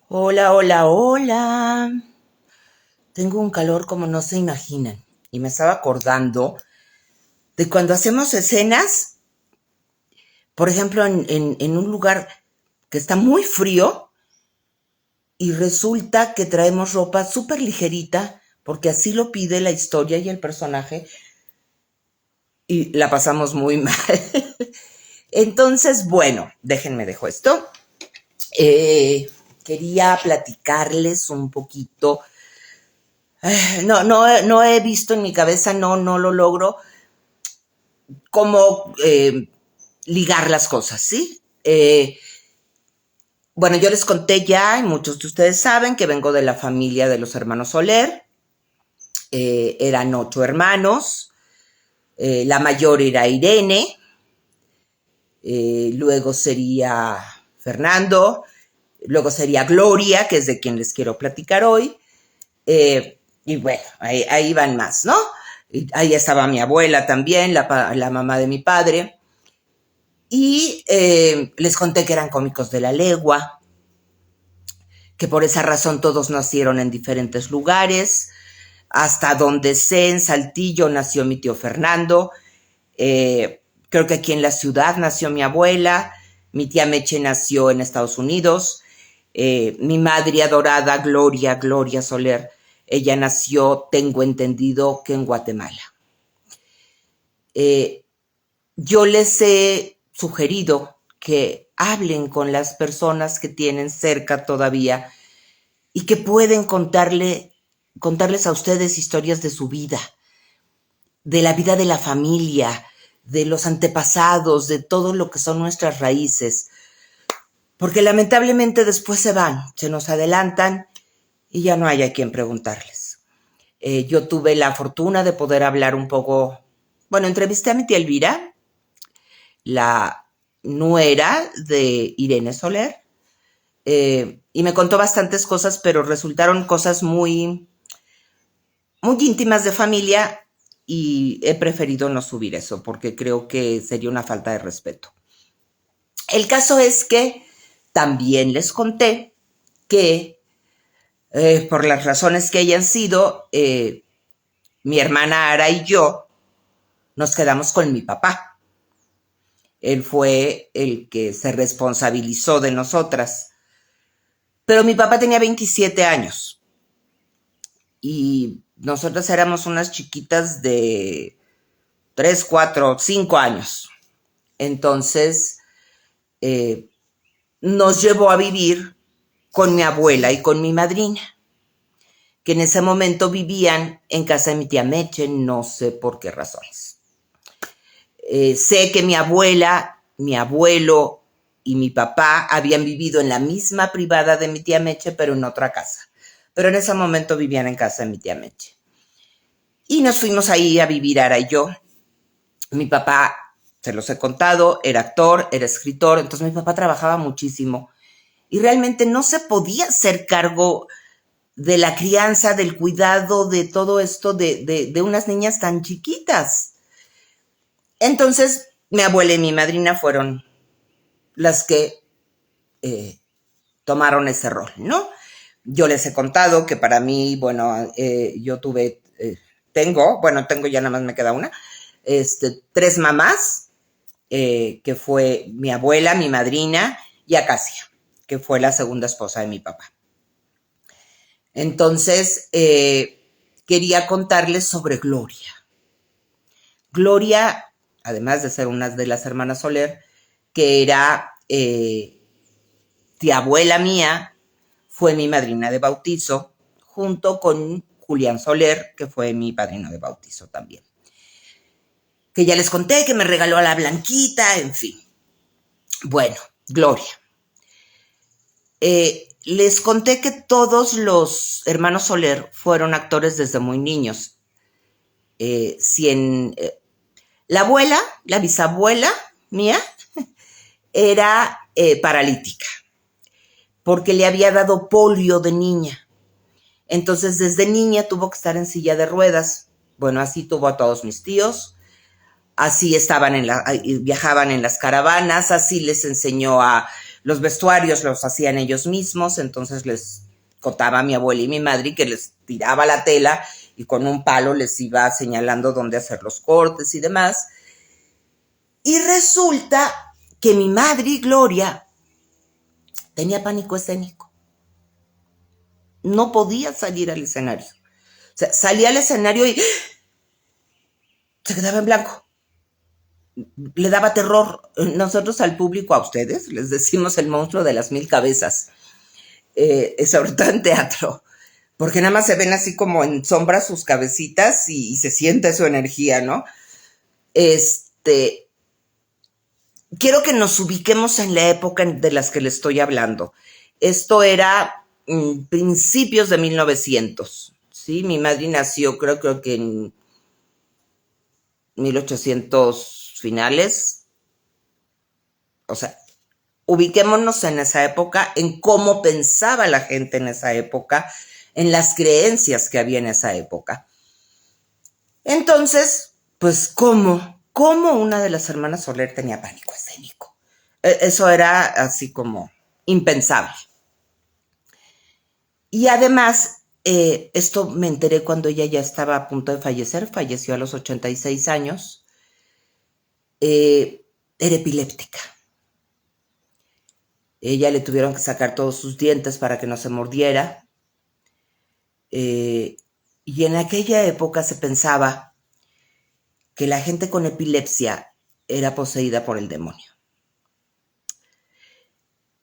Hola, hola, hola. Tengo un calor como no se imaginan. Y me estaba acordando de cuando hacemos escenas, por ejemplo, en un lugar que está muy frío y resulta que traemos ropa súper ligerita porque así lo pide la historia y el personaje y la pasamos muy mal. Entonces, bueno, déjenme dejo esto. Eh, Quería platicarles un poquito. No he visto en mi cabeza, no lo logro cómo ligar las cosas, ¿sí? Bueno, yo les conté ya, y muchos de ustedes saben, que vengo de la familia de los hermanos Soler. Eran 8 hermanos. La mayor era Irene. Luego sería Fernando. Luego sería Gloria, que es de quien les quiero platicar hoy. Y bueno, ahí van más, ¿no? Y ahí estaba mi abuela también, la mamá de mi padre. Y les conté que eran cómicos de la legua, que por esa razón todos nacieron en diferentes lugares. Hasta donde sé, en Saltillo nació mi tío Fernando. Creo que aquí en la ciudad nació mi abuela. Mi tía Meche nació en Estados Unidos. Mi madre adorada, Gloria Soler, ella nació, tengo entendido, que en Guatemala. Eh, yo les he sugerido que hablen con las personas que tienen cerca todavía y que pueden contarles a ustedes historias de su vida, de la vida de la familia, de los antepasados, de todo lo que son nuestras raíces. Porque lamentablemente después se van, se nos adelantan y ya no hay a quien preguntarles. Yo tuve la fortuna de poder hablar un poco, bueno, entrevisté a mi tía Elvira, la nuera de Irene Soler, y me contó bastantes cosas, pero resultaron cosas muy íntimas de familia y he preferido no subir eso porque creo que sería una falta de respeto. El caso es que también les conté que por las razones que hayan sido, mi hermana Ara y yo nos quedamos con mi papá. Él fue el que se responsabilizó de nosotras. Pero mi papá tenía 27 años y nosotras éramos unas chiquitas de 3, 4, 5 años. Entonces, eh, nos llevó a vivir con mi abuela y con mi madrina, que en ese momento vivían en casa de mi tía Meche, no sé por qué razones. Sé que mi abuela, mi abuelo y mi papá habían vivido en la misma privada de mi tía Meche, pero en otra casa. Pero en ese momento vivían en casa de mi tía Meche. Y nos fuimos ahí a vivir Ara y yo. Mi papá, se los he contado, era actor, era escritor, entonces mi papá trabajaba muchísimo y realmente no se podía hacer cargo de la crianza, del cuidado, de todo esto de unas niñas tan chiquitas. Entonces, mi abuela y mi madrina fueron las que eh, tomaron ese rol, ¿no? Yo les he contado que para mí, bueno, yo tengo, ya nada más me queda una, 3 mamás, que fue mi abuela, mi madrina y Acacia, que fue la segunda esposa de mi papá. Entonces, quería contarles sobre Gloria. Gloria, además de ser una de las hermanas Soler, que era tía abuela mía, fue mi madrina de bautizo, junto con Julián Soler, que fue mi padrino de bautizo también. Que ya les conté que me regaló a la Blanquita, en fin. Bueno, Gloria. Les conté que todos los hermanos Soler fueron actores desde muy niños. La abuela, la bisabuela mía, era paralítica, porque le había dado polio de niña. Entonces, desde niña tuvo que estar en silla de ruedas. Bueno, así tuvo a todos mis tíos, así viajaban en las caravanas, así les enseñó a Los vestuarios los hacían ellos mismos, entonces les contaba a mi abuela y mi madre que les tiraba la tela y con un palo les iba señalando dónde hacer los cortes y demás. Y resulta que mi madre, Gloria, tenía pánico escénico. No podía salir al escenario. O sea, salía al escenario y se quedaba en blanco. Le daba terror. Nosotros al público, a ustedes, les decimos el monstruo de las 1000 cabezas. Sobre todo en teatro. Porque nada más se ven así como en sombra sus cabecitas y se siente su energía, ¿no? Quiero que nos ubiquemos en la época de las que le estoy hablando. Esto era principios de 1900, ¿sí? Mi madre nació creo que en 1800 finales. O sea, ubiquémonos en esa época, en cómo pensaba la gente en esa época, en las creencias que había en esa época. Entonces, pues, ¿cómo una de las hermanas Soler tenía pánico escénico? Eso era así como impensable. Y además, esto me enteré cuando ella ya estaba a punto de fallecer, falleció a los 86 años, era epiléptica. Ella le tuvieron que sacar todos sus dientes para que no se mordiera. Y en aquella época se pensaba que la gente con epilepsia era poseída por el demonio.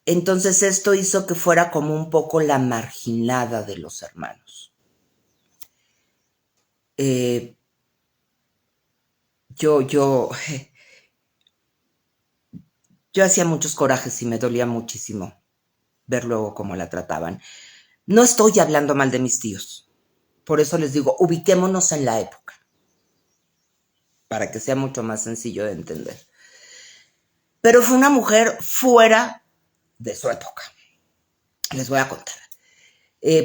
Entonces esto hizo que fuera como un poco la marginada de los hermanos. Yo hacía muchos corajes y me dolía muchísimo ver luego cómo la trataban. No estoy hablando mal de mis tíos. Por eso les digo, ubiquémonos en la época, para que sea mucho más sencillo de entender. Pero fue una mujer fuera de su época. Les voy a contar.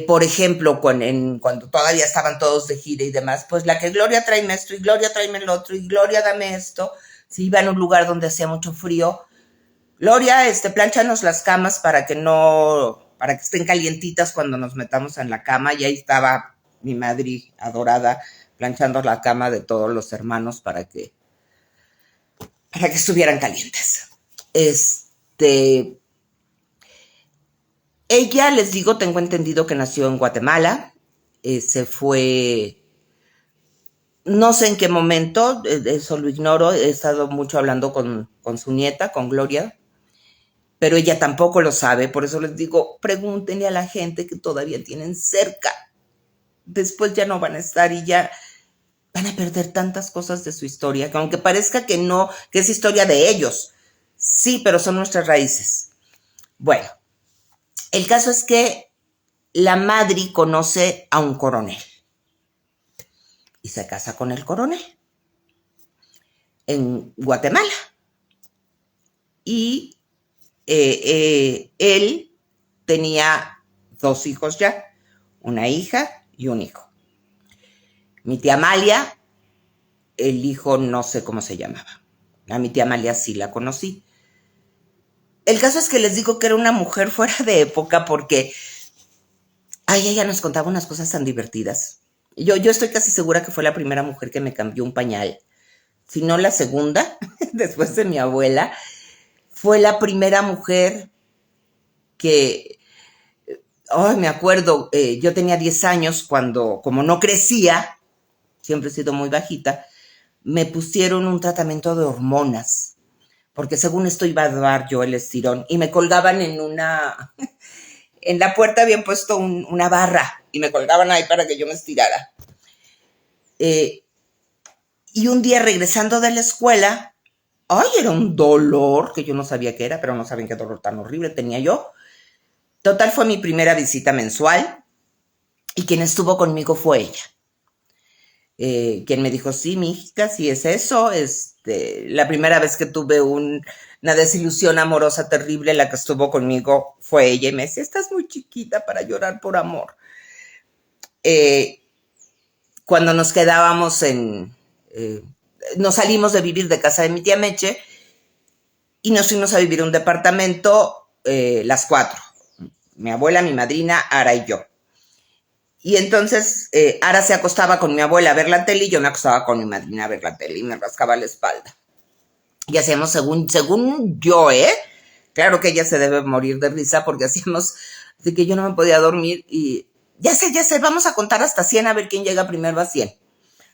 Por ejemplo, cuando todavía estaban todos de gira y demás, pues la que Gloria tráeme esto y Gloria tráeme el otro y Gloria dame esto. Si iba en un lugar donde hacía mucho frío, Gloria, plánchanos las camas para que estén calientitas cuando nos metamos en la cama. Y ahí estaba mi madre adorada planchando la cama de todos los hermanos para que estuvieran calientes. Ella, les digo, tengo entendido que nació en Guatemala, se fue, no sé en qué momento, eso lo ignoro, he estado mucho hablando con su nieta, con Gloria, pero ella tampoco lo sabe, por eso les digo, pregúntenle a la gente que todavía tienen cerca, después ya no van a estar y ya van a perder tantas cosas de su historia, que aunque parezca que no, que es historia de ellos, sí, pero son nuestras raíces. Bueno, el caso es que la madre conoce a un coronel y se casa con el coronel en Guatemala. Y él tenía 2 hijos ya, una hija y un hijo. Mi tía Amalia, el hijo no sé cómo se llamaba. A mi tía Amalia sí la conocí. El caso es que les digo que era una mujer fuera de época porque ella nos contaba unas cosas tan divertidas. Yo estoy casi segura que fue la primera mujer que me cambió un pañal. Si no la segunda, después de mi abuela. Fue la primera mujer que... me acuerdo, yo tenía 10 años cuando, como no crecía, siempre he sido muy bajita, me pusieron un tratamiento de hormonas. Porque según esto iba a dar yo el estirón. Y me colgaban en la puerta habían puesto una barra. Y me colgaban ahí para que yo me estirara. Y un día regresando de la escuela, era un dolor que yo no sabía qué era, pero no saben qué dolor tan horrible tenía yo. Total, fue mi primera visita mensual. Y quien estuvo conmigo fue ella. Quien me dijo, sí, mi hija, sí es eso. La primera vez que tuve una desilusión amorosa terrible, la que estuvo conmigo fue ella. Y me decía, estás muy chiquita para llorar por amor. Cuando nos quedábamos nos salimos de vivir de casa de mi tía Meche y nos fuimos a vivir a un departamento las cuatro. Mi abuela, mi madrina, Ara y yo. Y entonces Ara se acostaba con mi abuela a ver la tele y yo me acostaba con mi madrina a ver la tele y me rascaba la espalda. Y hacíamos según yo, claro que ella se debe morir de risa porque hacíamos de que yo no me podía dormir y ya sé, vamos a contar hasta 100 a ver quién llega primero a 100.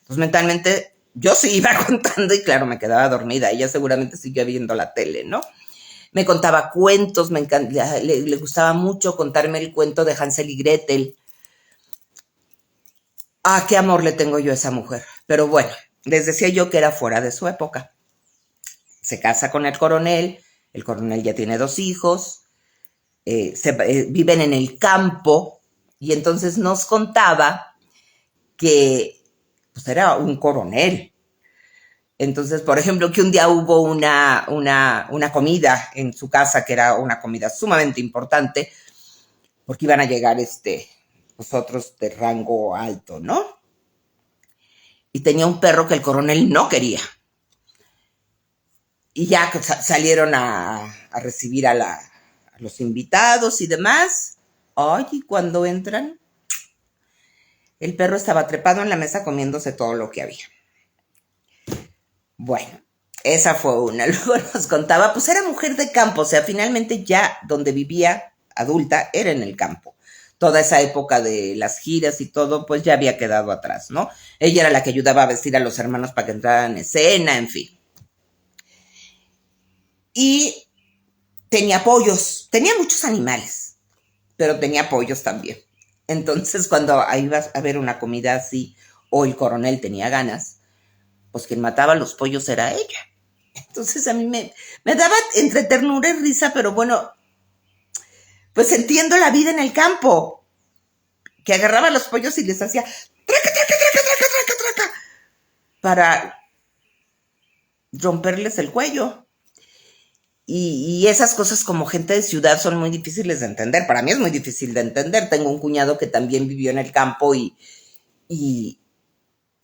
Pues mentalmente yo sí iba contando y claro, me quedaba dormida. Ella seguramente siguió viendo la tele, ¿no? Me contaba cuentos, le gustaba mucho contarme el cuento de Hansel y Gretel. Ah, qué amor le tengo yo a esa mujer. Pero bueno, les decía yo que era fuera de su época. Se casa con el coronel ya tiene 2 hijos, viven en el campo y entonces nos contaba que pues era un coronel. Entonces, por ejemplo, que un día hubo una comida en su casa que era una comida sumamente importante porque iban a llegar otros de rango alto, ¿no? Y tenía un perro que el coronel no quería. Y ya salieron a recibir a los invitados y demás. Ay, y cuando entran, el perro estaba trepado en la mesa comiéndose todo lo que había. Bueno, esa fue una. Luego nos contaba, pues era mujer de campo, o sea, finalmente ya donde vivía adulta era en el campo. Toda esa época de las giras y todo, pues ya había quedado atrás, ¿no? Ella era la que ayudaba a vestir a los hermanos para que entraran en escena, en fin. Y tenía pollos, tenía muchos animales, pero tenía pollos también. Entonces, cuando ibas a ver una comida así, o el coronel tenía ganas, pues quien mataba los pollos era ella. Entonces a mí me daba entre ternura y risa, pero bueno, pues entiendo la vida en el campo, que agarraba los pollos y les hacía traca, traca, traca, traca, traca, traca, para romperles el cuello. Y esas cosas como gente de ciudad son muy difíciles de entender. Para mí es muy difícil de entender. Tengo un cuñado que también vivió en el campo y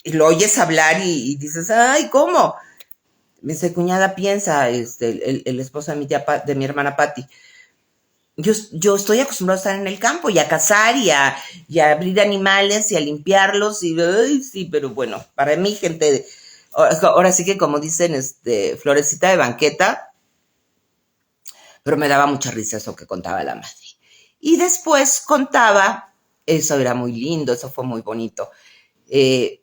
lo oyes hablar y dices, ay, ¿cómo? Me dice, cuñada, piensa, el esposo de mi hermana Patti. Yo estoy acostumbrado a estar en el campo y a cazar y a abrir animales y a limpiarlos y, ay, sí, pero bueno, para mí gente, ahora sí que como dicen, florecita de banqueta, pero me daba mucha risa eso que contaba la madre. Y después contaba, eso era muy lindo, eso fue muy bonito. Les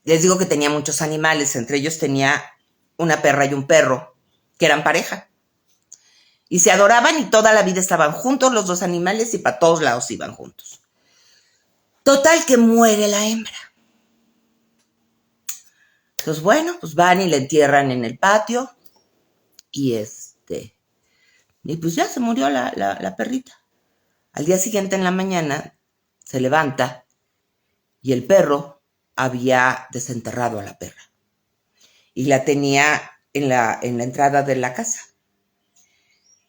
digo que tenía muchos animales, entre ellos tenía una perra y un perro, que eran pareja. Y se adoraban y toda la vida estaban juntos los 2 animales y para todos lados iban juntos. Total que muere la hembra. Entonces, bueno, pues van y la entierran en el patio y y pues ya se murió la perrita. Al día siguiente en la mañana se levanta y el perro había desenterrado a la perra y la tenía en la entrada de la casa.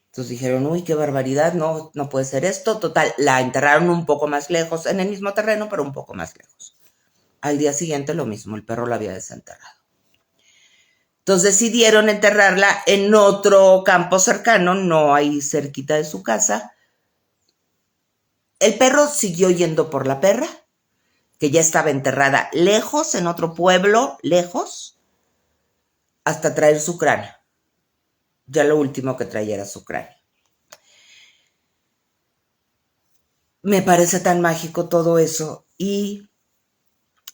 Entonces dijeron, uy, qué barbaridad, no puede ser esto. Total, la enterraron un poco más lejos, en el mismo terreno, pero un poco más lejos. Al día siguiente lo mismo, el perro la había desenterrado. Entonces decidieron enterrarla en otro campo cercano, no ahí cerquita de su casa. El perro siguió yendo por la perra, que ya estaba enterrada lejos, en otro pueblo, lejos, hasta traer su cráneo. Ya lo último que traía era su cráneo. Me parece tan mágico todo eso y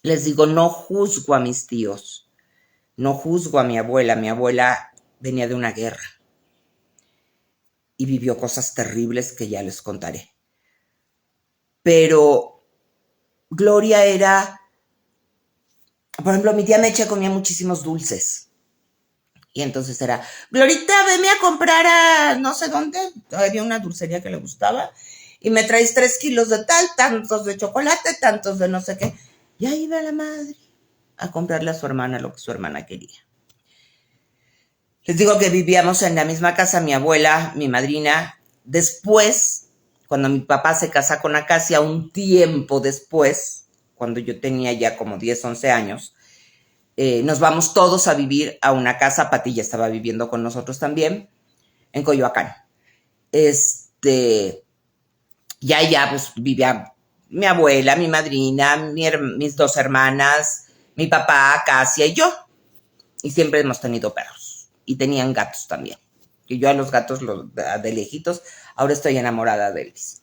les digo, no juzgo a mis tíos, no juzgo a mi abuela. Mi abuela venía de una guerra y vivió cosas terribles que ya les contaré. Pero Gloria era, por ejemplo, mi tía Mecha comía muchísimos dulces. Y entonces era, Glorita, veme a comprar a no sé dónde, había una dulcería que le gustaba, y me traes 3 kilos de tal, tantos de chocolate, tantos de no sé qué. Y ahí iba la madre a comprarle a su hermana lo que su hermana quería. Les digo que vivíamos en la misma casa, mi abuela, mi madrina. Después, cuando mi papá se casa con Acacia, un tiempo después, cuando yo tenía ya como 10, 11 años, nos vamos todos a vivir a una casa. Pati ya estaba viviendo con nosotros también, en Coyoacán. Ya allá pues vivía mi abuela, mi madrina, mis dos hermanas, mi papá, Casia y yo. Y siempre hemos tenido perros. Y tenían gatos también. Y yo a los gatos de lejitos, ahora estoy enamorada de Elvis.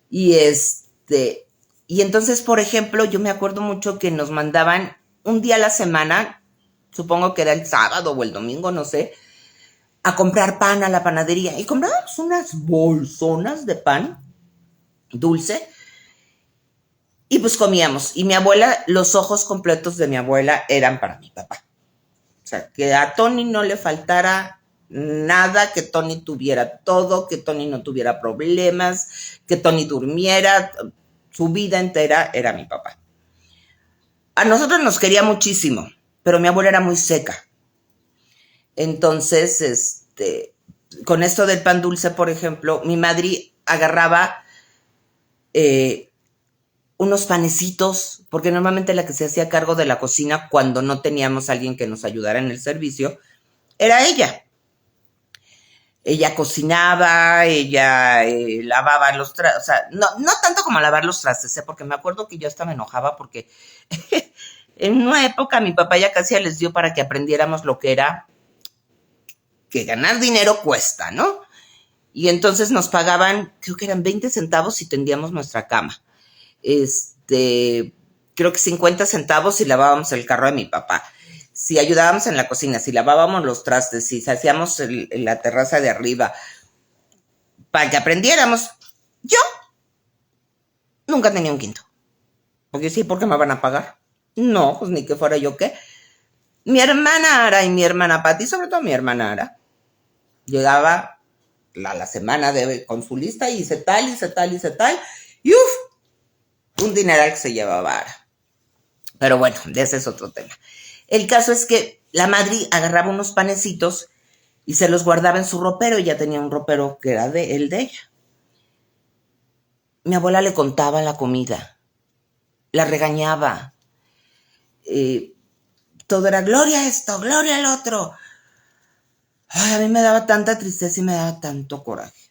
Y entonces, por ejemplo, yo me acuerdo mucho que nos mandaban un día a la semana, supongo que era el sábado o el domingo, no sé, a comprar pan a la panadería. Y comprábamos unas bolsonas de pan dulce. Y pues comíamos. Y mi abuela, los ojos completos de mi abuela eran para mi papá. O sea, que a Tony no le faltara nada, que Tony tuviera todo, que Tony no tuviera problemas, que Tony durmiera. Su vida entera era mi papá. A nosotros nos quería muchísimo, pero mi abuela era muy seca. Entonces, con esto del pan dulce, por ejemplo, mi madre agarraba unos panecitos, porque normalmente la que se hacía cargo de la cocina cuando no teníamos a alguien que nos ayudara en el servicio, era ella. Ella cocinaba, ella lavaba los trastes, o sea, no tanto como lavar los trastes, porque me acuerdo que yo hasta me enojaba porque en una época mi papá ya casi les dio para que aprendiéramos lo que era que ganar dinero cuesta, ¿no? Y entonces nos pagaban, creo que eran 20 centavos si tendíamos nuestra cama. Creo que 50 centavos si lavábamos el carro de mi papá. Si ayudábamos en la cocina, si lavábamos los trastes, si hacíamos la terraza de arriba, para que aprendiéramos. Yo nunca tenía un quinto. Porque sí, ¿por qué me van a pagar? No, pues ni que fuera yo qué. Mi hermana Ara y mi hermana Pati, sobre todo mi hermana Ara, llegaba la semana con su lista y hice tal, y un dineral que se llevaba Ara. Pero bueno, de ese es otro tema. El caso es que la madre agarraba unos panecitos y se los guardaba en su ropero. Ella tenía un ropero que era el de ella. Mi abuela le contaba la comida, la regañaba. Todo era gloria a esto, gloria al otro. Ay, a mí me daba tanta tristeza y me daba tanto coraje.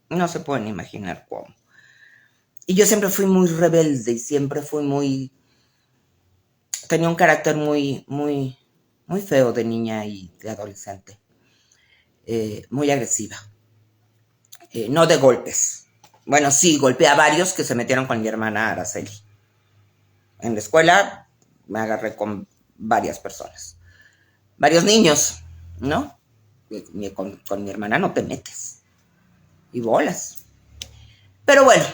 No se pueden imaginar cómo. Y yo siempre fui muy rebelde y siempre fui tenía un carácter muy feo de niña y de adolescente. Muy agresiva. No de golpes. Bueno, sí, golpeé a varios que se metieron con mi hermana Araceli. En la escuela me agarré con varias personas. Varios niños, ¿no? Con mi hermana no te metes. Y bolas. Pero bueno,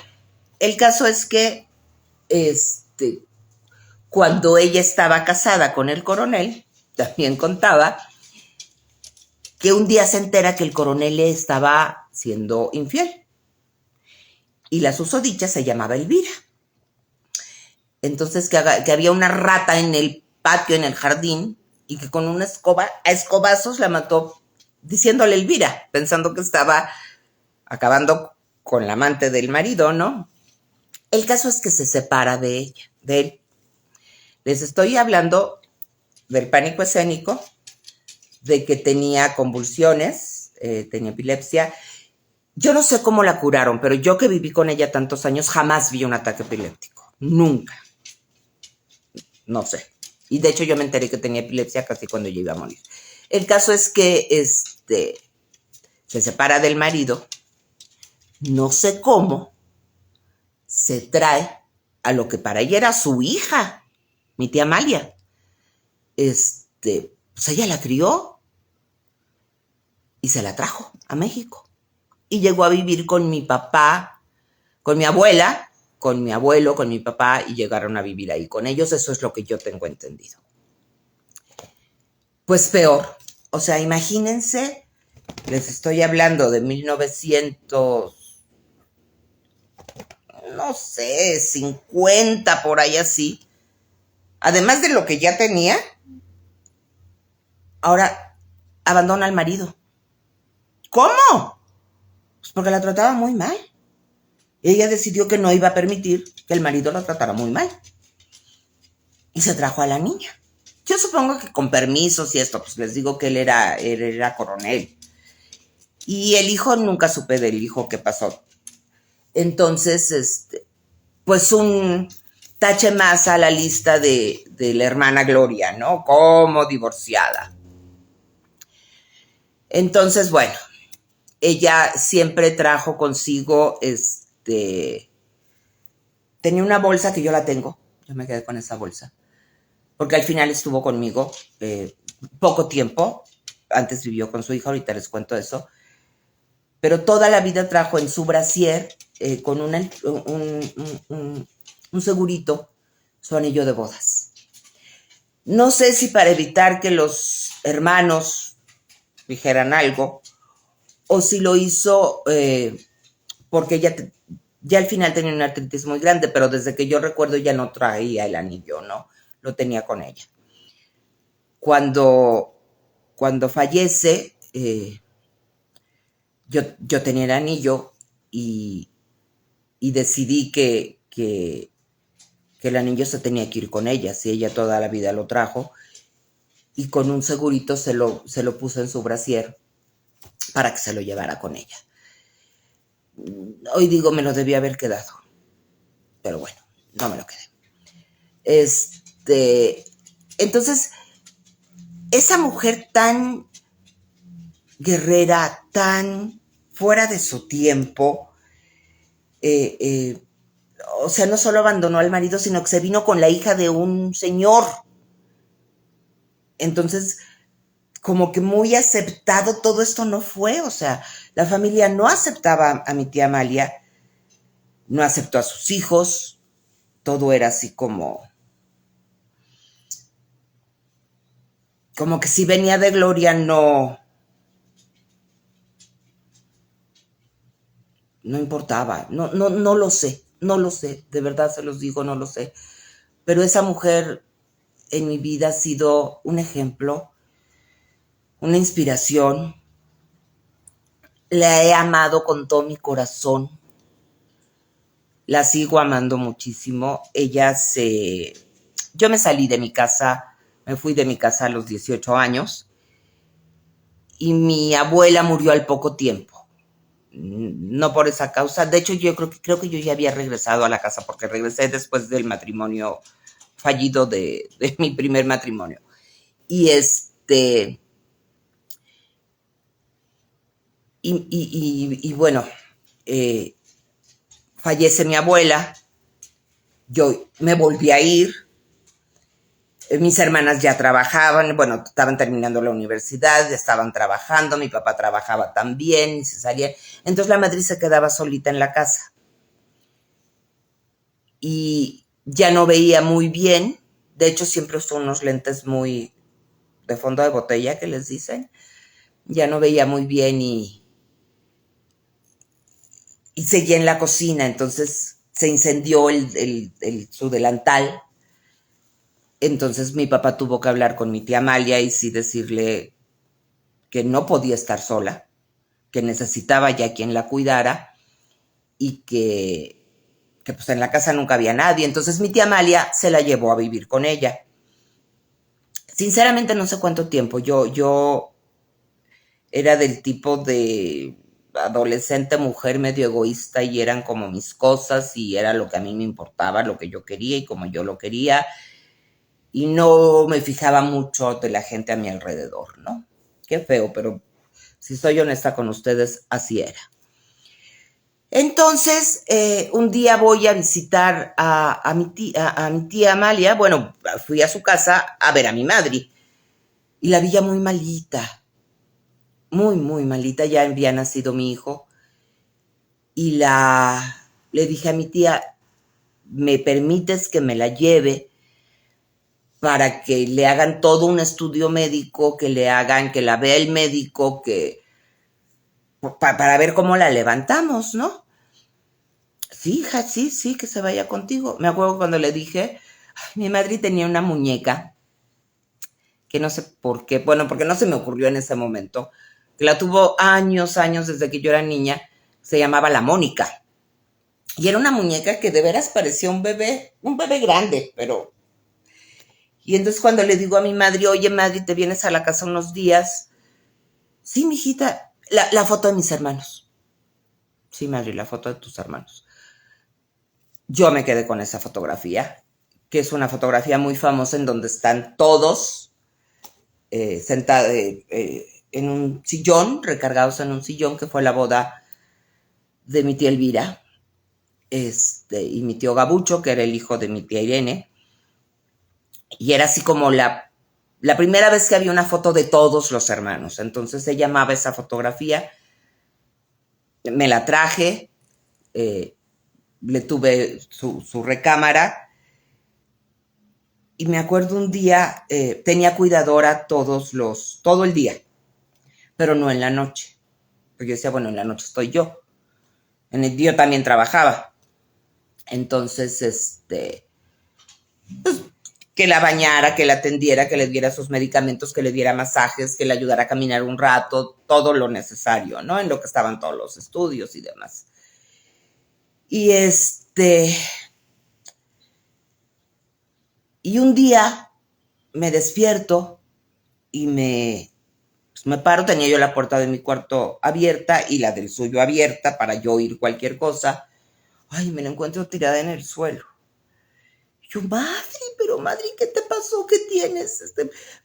el caso es que cuando ella estaba casada con el coronel, también contaba que un día se entera que el coronel le estaba siendo infiel. Y la susodicha se llamaba Elvira. Entonces que había una rata en el patio, en el jardín, y que con una escoba, a escobazos la mató diciéndole Elvira, pensando que estaba acabando con la amante del marido, ¿no? El caso es que se separa de él. Les estoy hablando del pánico escénico, de que tenía convulsiones, tenía epilepsia. Yo no sé cómo la curaron, pero yo que viví con ella tantos años jamás vi un ataque epiléptico. Nunca. No sé. Y de hecho yo me enteré que tenía epilepsia casi cuando yo iba a morir. El caso es que se separa del marido. No sé cómo se trae a lo que para ella era su hija, mi tía Amalia. Pues ella la crió y se la trajo a México. Y llegó a vivir con mi papá, con mi abuela, con mi abuelo, con mi papá, y llegaron a vivir ahí con ellos. Eso es lo que yo tengo entendido. Pues peor. O sea, imagínense, les estoy hablando de 1900, no sé, 50, por ahí así. Además de lo que ya tenía, ahora abandona al marido. ¿Cómo? Pues porque la trataba muy mal. Ella decidió que no iba a permitir que el marido la tratara muy mal. Y se trajo a la niña. Yo supongo que con permisos y esto, pues les digo que él era coronel. Y el hijo, nunca supe del hijo qué pasó. Entonces, pues un tache más a la lista de la hermana Gloria, ¿no? Como divorciada. Entonces, bueno, ella siempre trajo consigo, tenía una bolsa que yo la tengo, yo me quedé con esa bolsa, porque al final estuvo conmigo poco tiempo, antes vivió con su hija, ahorita les cuento eso, pero toda la vida trajo en su brasier con un segurito su anillo de bodas. No sé si para evitar que los hermanos dijeran algo, o si lo hizo porque ya al final tenía una artritis muy grande, pero desde que yo recuerdo ya no traía el anillo, ¿no? Lo tenía con ella. Cuando fallece, yo tenía el anillo y decidí que el anillo se tenía que ir con ella, si ella toda la vida lo trajo, y con un segurito se lo puso en su brasier para que se lo llevara con ella. Hoy digo, me lo debía haber quedado, pero bueno, no me lo quedé. Entonces, esa mujer tan guerrera, tan fuera de su tiempo, o sea, no solo abandonó al marido, sino que se vino con la hija de un señor. Entonces, como que muy aceptado todo esto no fue, o sea, la familia no aceptaba a mi tía Amalia, no aceptó a sus hijos, todo era así como que si venía de Gloria no importaba, no lo sé, de verdad se los digo, no lo sé, pero esa mujer en mi vida ha sido un ejemplo, una inspiración, la he amado con todo mi corazón, la sigo amando muchísimo. Yo me salí de mi casa, me fui de mi casa a los 18 años y mi abuela murió al poco tiempo. No por esa causa, de hecho yo creo que yo ya había regresado a la casa porque regresé después del matrimonio fallido de mi primer matrimonio. Y bueno, fallece mi abuela, yo me volví a ir, mis hermanas ya trabajaban, bueno, estaban terminando la universidad, estaban trabajando, mi papá trabajaba también, y se salía, entonces la madre se quedaba solita en la casa. Y ya no veía muy bien, de hecho siempre usó unos lentes muy de fondo de botella que les dicen, ya no veía muy bien y seguía en la cocina, entonces se incendió su delantal. Entonces mi papá tuvo que hablar con mi tía Amalia y sí decirle que no podía estar sola, que necesitaba ya quien la cuidara y que pues en la casa nunca había nadie. Entonces mi tía Amalia se la llevó a vivir con ella. Sinceramente no sé cuánto tiempo. Yo era del tipo de adolescente mujer medio egoísta y eran como mis cosas y era lo que a mí me importaba, lo que yo quería y como yo lo quería. Y no me fijaba mucho de la gente a mi alrededor, ¿no? Qué feo, pero si soy honesta con ustedes, así era. Entonces, un día voy a visitar a mi tía Amalia. Bueno, fui a su casa a ver a mi madre y la vi ya muy malita, muy, muy malita. Ya había nacido mi hijo y le dije a mi tía, ¿me permites que me la lleve para que le hagan todo un estudio médico, que la vea el médico, para ver cómo la levantamos, ¿no? Sí, hija, sí, que se vaya contigo. Me acuerdo cuando le dije, mi madre tenía una muñeca, que no sé por qué, bueno, porque no se me ocurrió en ese momento, que la tuvo años desde que yo era niña, se llamaba la Mónica. Y era una muñeca que de veras parecía un bebé grande, pero... Y entonces cuando le digo a mi madre, oye, madre, ¿te vienes a la casa unos días? Sí, mijita, La foto de mis hermanos. Sí, Madrid, la foto de tus hermanos. Yo me quedé con esa fotografía, que es una fotografía muy famosa en donde están todos sentados en un sillón, recargados en un sillón, que fue la boda de mi tía Elvira y mi tío Gabucho, que era el hijo de mi tía Irene. Y era así como la primera vez que había una foto de todos los hermanos. Entonces ella amaba esa fotografía, me la traje, le tuve su recámara. Y me acuerdo un día, tenía cuidadora todo el día, pero no en la noche. Porque yo decía, bueno, en la noche estoy yo. En el día también trabajaba. Entonces, pues, que la bañara, que la atendiera, que le diera sus medicamentos, que le diera masajes, que le ayudara a caminar un rato, todo lo necesario, ¿no? En lo que estaban todos los estudios y demás. Y y un día me despierto y pues me paro, tenía yo la puerta de mi cuarto abierta y la del suyo abierta para yo oír cualquier cosa. Ay, me la encuentro tirada en el suelo. Yo, madre, ¿qué te pasó? ¿Qué tienes?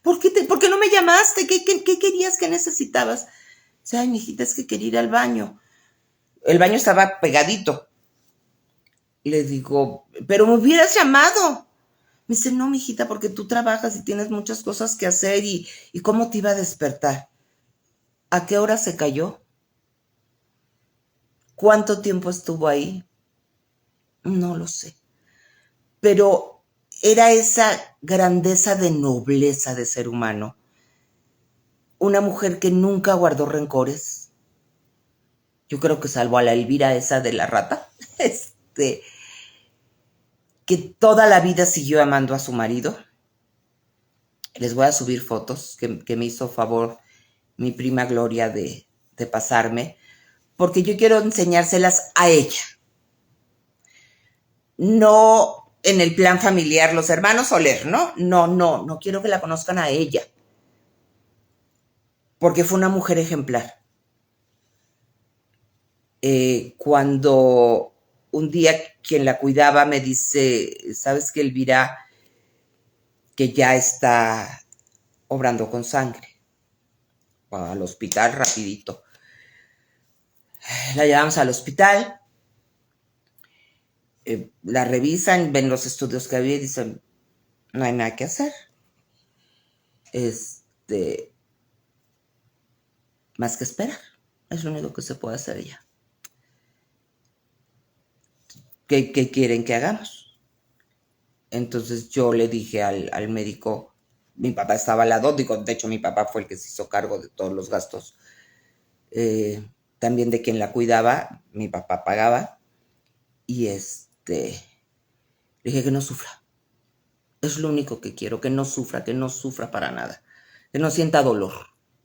¿Por qué no me llamaste? ¿Qué querías? ¿Qué necesitabas? O sea, ay, mijita, es que quería ir al baño. El baño estaba pegadito. Le digo, pero me hubieras llamado. Me dice, no, mijita, porque tú trabajas y tienes muchas cosas que hacer y cómo te iba a despertar. ¿A qué hora se cayó? ¿Cuánto tiempo estuvo ahí? No lo sé. Pero era esa grandeza de nobleza de ser humano. Una mujer que nunca guardó rencores. Yo creo que salvo a la Elvira esa de la rata. Que toda la vida siguió amando a su marido. Les voy a subir fotos que me hizo favor mi prima Gloria de pasarme, porque yo quiero enseñárselas a ella. No en el plan familiar, los hermanos Soler, ¿no? No quiero que la conozcan a ella, porque fue una mujer ejemplar. Cuando un día quien la cuidaba me dice, ¿sabes qué, Elvira? Que ya está obrando con sangre. Al hospital rapidito. La llevamos al hospital, la revisan, ven los estudios que había y dicen, no hay nada que hacer. Más que esperar. Es lo único que se puede hacer ya. ¿Qué quieren que hagamos? Entonces yo le dije al médico, mi papá estaba al lado, de hecho mi papá fue el que se hizo cargo de todos los gastos. También de quien la cuidaba, mi papá pagaba. Y le dije que no sufra. Es lo único que quiero, que no sufra para nada. Que no sienta dolor.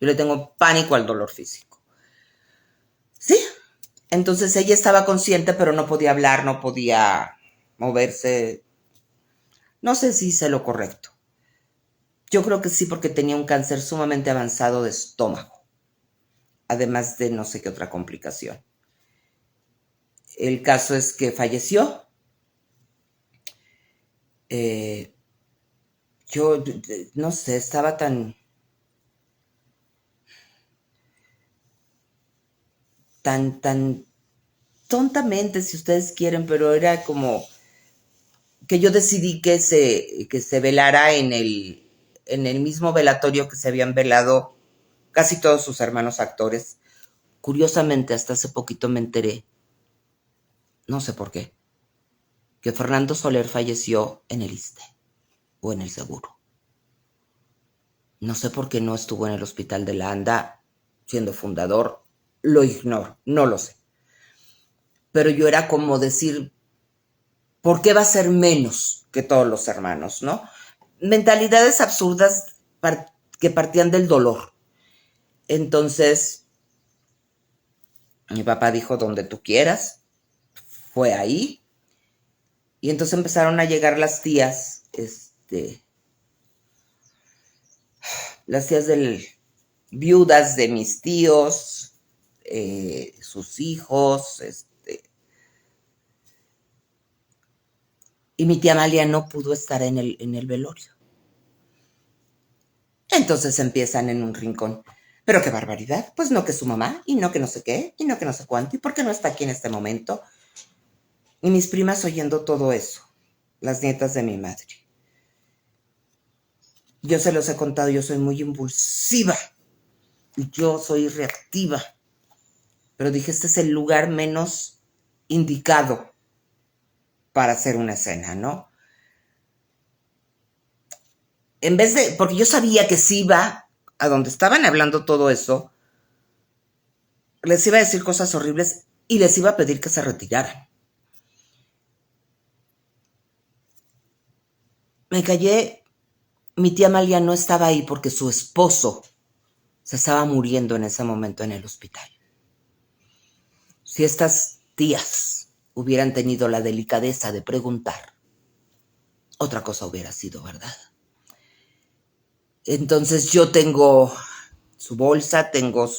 Yo le tengo pánico al dolor físico. Sí. Entonces ella estaba consciente, pero no podía hablar, no podía moverse. No sé si hice lo correcto. Yo creo que sí, porque tenía un cáncer sumamente avanzado de estómago. Además de no sé qué otra complicación. El caso es que falleció. Yo no sé, estaba tan tontamente, si ustedes quieren, pero era como que yo decidí que se velara en el mismo velatorio que se habían velado casi todos sus hermanos actores. Curiosamente, hasta hace poquito me enteré, no sé por qué, que Fernando Soler falleció en el ISSSTE o en el Seguro. No sé por qué no estuvo en el Hospital de la ANDA siendo fundador, lo ignoro, no lo sé. Pero yo era como decir, ¿por qué va a ser menos que todos los hermanos, no? Mentalidades absurdas que partían del dolor. Entonces, mi papá dijo, donde tú quieras, fue ahí. Y entonces empezaron a llegar las tías, las tías viudas de mis tíos, sus hijos, y mi tía Amalia no pudo estar en el velorio. Entonces empiezan en un rincón. Pero qué barbaridad, pues no que su mamá, y no que no sé qué, y no que no sé cuánto, y por qué no está aquí en este momento. Y mis primas oyendo todo eso, las nietas de mi madre. Yo se los he contado, yo soy muy impulsiva, y yo soy reactiva. Pero dije, este es el lugar menos indicado para hacer una escena, ¿no? En vez de, porque yo sabía que si iba a donde estaban hablando todo eso, les iba a decir cosas horribles y les iba a pedir que se retiraran. Me callé, mi tía Amalia no estaba ahí porque su esposo se estaba muriendo en ese momento en el hospital. Si estas tías hubieran tenido la delicadeza de preguntar, otra cosa hubiera sido, ¿verdad? Entonces yo tengo su bolsa, tengo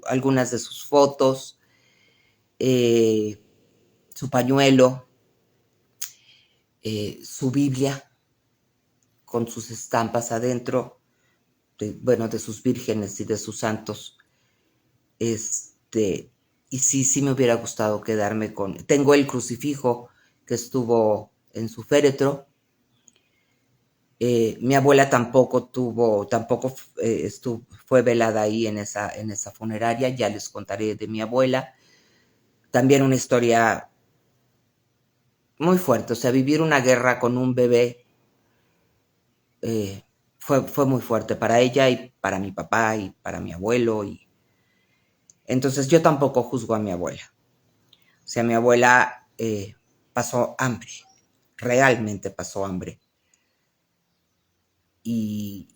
algunas de sus fotos, su pañuelo, su Biblia con sus estampas adentro, de sus vírgenes y de sus santos. Y sí me hubiera gustado quedarme con... Tengo el crucifijo que estuvo en su féretro. Mi abuela tampoco fue velada ahí en esa funeraria. Ya les contaré de mi abuela. También una historia muy fuerte. O sea, vivir una guerra con un bebé fue muy fuerte para ella y para mi papá y para mi abuelo. Entonces yo tampoco juzgo a mi abuela. O sea, mi abuela pasó hambre. Realmente pasó hambre. Y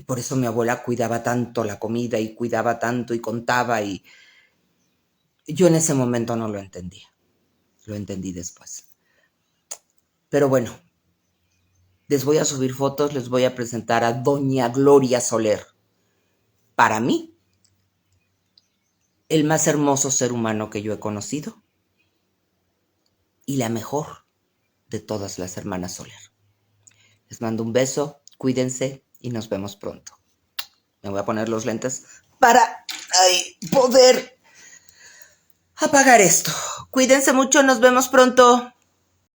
por eso mi abuela cuidaba tanto la comida y cuidaba tanto y contaba, y yo en ese momento no lo entendía. Lo entendí después. Pero bueno, les voy a subir fotos, les voy a presentar a doña Gloria Soler. Para mí, el más hermoso ser humano que yo he conocido y la mejor de todas las hermanas Soler. Les mando un beso, cuídense y nos vemos pronto. Me voy a poner los lentes para poder apagar esto. Cuídense mucho, nos vemos pronto.